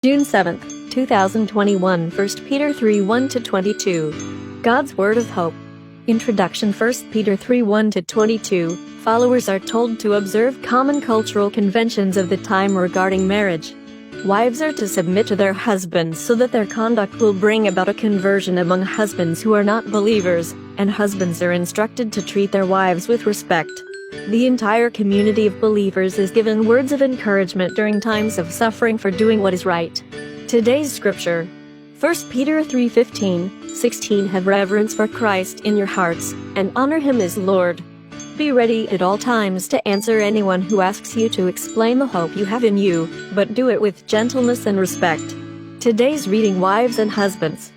June 7, 2021, 1 Peter 3, 1-22. God's Word of Hope. Introduction. 1 Peter 3, 1-22. Followers are told to observe common cultural conventions of the time regarding marriage. Wives are to submit to their husbands so that their conduct will bring about a conversion among husbands who are not believers, and husbands are instructed to treat their wives with respect. The entire community of believers is given words of encouragement during times of suffering for doing what is right. Today's scripture. 1 Peter 3:15-16. Have reverence for Christ in your hearts, and honor him as Lord. Be ready at all times to answer anyone who asks you to explain the hope you have in you, but do it with gentleness and respect. Today's reading. Wives and husbands.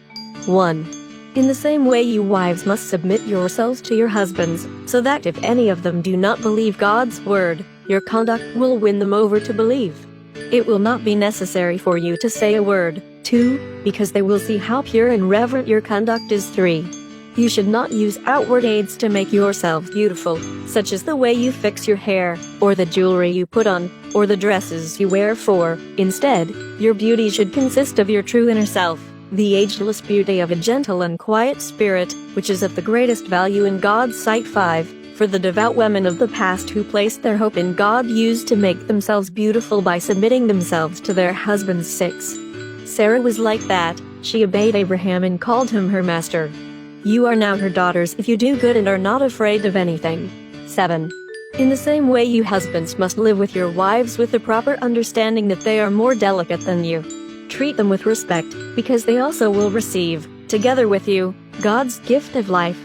1. In the same way, you wives must submit yourselves to your husbands, so that if any of them do not believe God's word, your conduct will win them over to believe. It will not be necessary for you to say a word. 2. Because they will see how pure and reverent your conduct is. 3. You should not use outward aids to make yourselves beautiful, such as the way you fix your hair, or the jewelry you put on, or the dresses you wear. 4. Instead, your beauty should consist of your true inner self, the ageless beauty of a gentle and quiet spirit, which is of the greatest value in God's sight. 5. For the devout women of the past who placed their hope in God used to make themselves beautiful by submitting themselves to their husbands. 6. Sarah was like that. She obeyed Abraham and called him her master. You are now her daughters if you do good and are not afraid of anything. 7. In the same way, you husbands must live with your wives with the proper understanding that they are more delicate than you. Treat them with respect, because they also will receive, together with you, God's gift of life.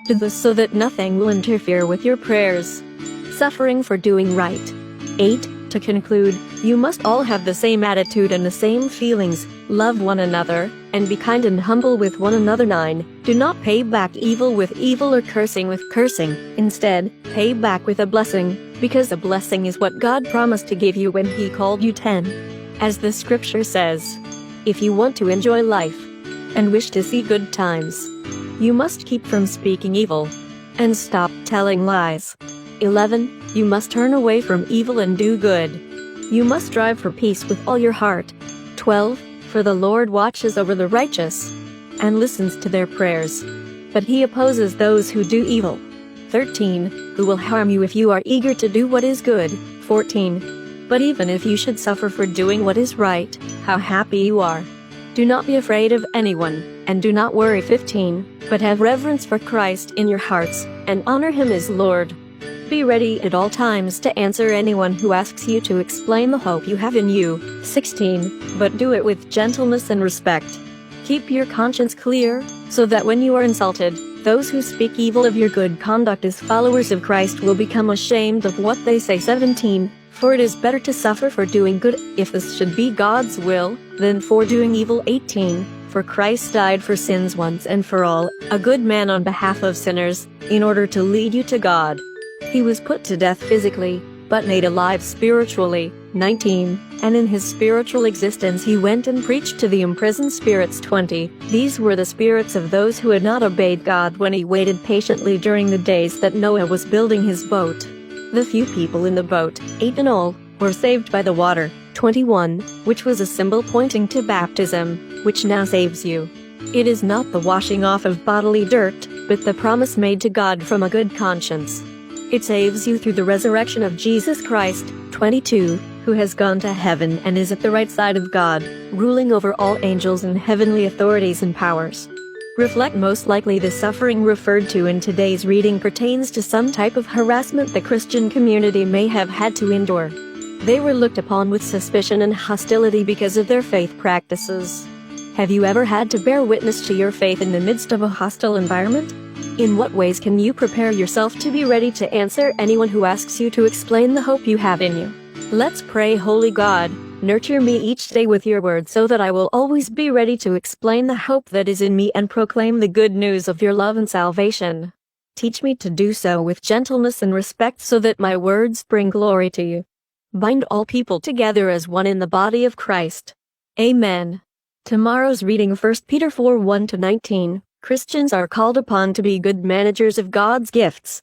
Do this so that nothing will interfere with your prayers. Suffering for doing right. 8. To conclude, you must all have the same attitude and the same feelings, love one another, and be kind and humble with one another. 9. Do not pay back evil with evil or cursing with cursing. Instead, pay back with a blessing, because a blessing is what God promised to give you when He called you. 10. As the scripture says, if you want to enjoy life and wish to see good times, you must keep from speaking evil and stop telling lies. 11. You must turn away from evil and do good. You must strive for peace with all your heart. 12. For the Lord watches over the righteous and listens to their prayers, but He opposes those who do evil. 13. Who will harm you if you are eager to do what is good. 14. But even if you should suffer for doing what is right, how happy you are. Do not be afraid of anyone, and do not worry. 15. But have reverence for Christ in your hearts, and honor Him as Lord. Be ready at all times to answer anyone who asks you to explain the hope you have in you. 16. But do it with gentleness and respect. Keep your conscience clear, so that when you are insulted, those who speak evil of your good conduct as followers of Christ will become ashamed of what they say. 17. For it is better to suffer for doing good, if this should be God's will, than for doing evil. 18. For Christ died for sins once and for all, a good man on behalf of sinners, in order to lead you to God. He was put to death physically, but made alive spiritually. 19. And in his spiritual existence he went and preached to the imprisoned spirits. 20. These were the spirits of those who had not obeyed God when He waited patiently during the days that Noah was building his boat. The few people in the boat, 8 in all, were saved by the water. 21. Which was a symbol pointing to baptism, which now saves you. It is not the washing off of bodily dirt, but the promise made to God from a good conscience. It saves you through the resurrection of Jesus Christ. 22. Who has gone to heaven and is at the right side of God, ruling over all angels and heavenly authorities and powers. Reflect. Most likely the suffering referred to in today's reading pertains to some type of harassment the Christian community may have had to endure. They were looked upon with suspicion and hostility because of their faith practices. Have you ever had to bear witness to your faith in the midst of a hostile environment? In what ways can you prepare yourself to be ready to answer anyone who asks you to explain the hope you have in you? Let's pray. Holy God, nurture me each day with your word so that I will always be ready to explain the hope that is in me and proclaim the good news of your love and salvation. Teach me to do so with gentleness and respect so that my words bring glory to you. Bind all people together as one in the body of Christ. Amen. Tomorrow's reading. 1 Peter 4, 1-19. Christians are called upon to be good managers of God's gifts.